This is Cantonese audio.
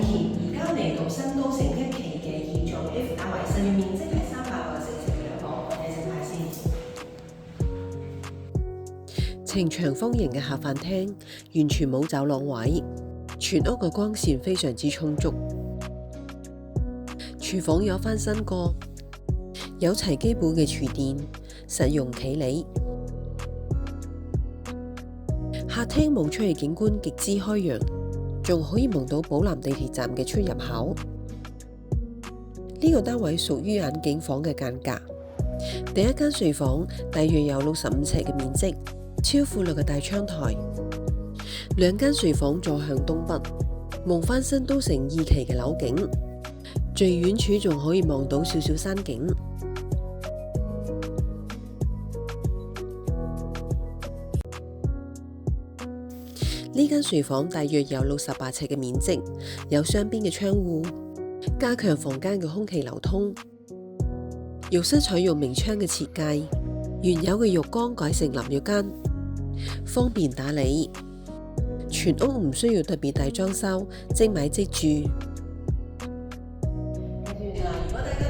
協移交嚟到新都城一期嘅協助 F 單位，實用面積係382平方，我哋睇先。呈長方形嘅下飯廳，完全冇走廊位，全屋嘅光線非常之充足。廚房有翻新過，有齊基本嘅廚電，實用企理。客廳望出去景觀極之開揚，仲可以望到寶南地鐵站嘅出入口。呢個單位屬於眼鏡房嘅間隔。第一間睡房大約有65尺嘅面積，超闊落嘅大窗台。兩間睡房坐向東北，望翻新都城2期嘅樓景，最遠處仲可以望到少少山景。呢間睡房大約有68尺嘅面積，有雙邊嘅窗戶，加強房間嘅空氣流通。浴室採用明窗嘅設計，原有嘅浴缸改成淋浴間，方便打理。全屋唔需要特別大裝修，即買即住。如果大家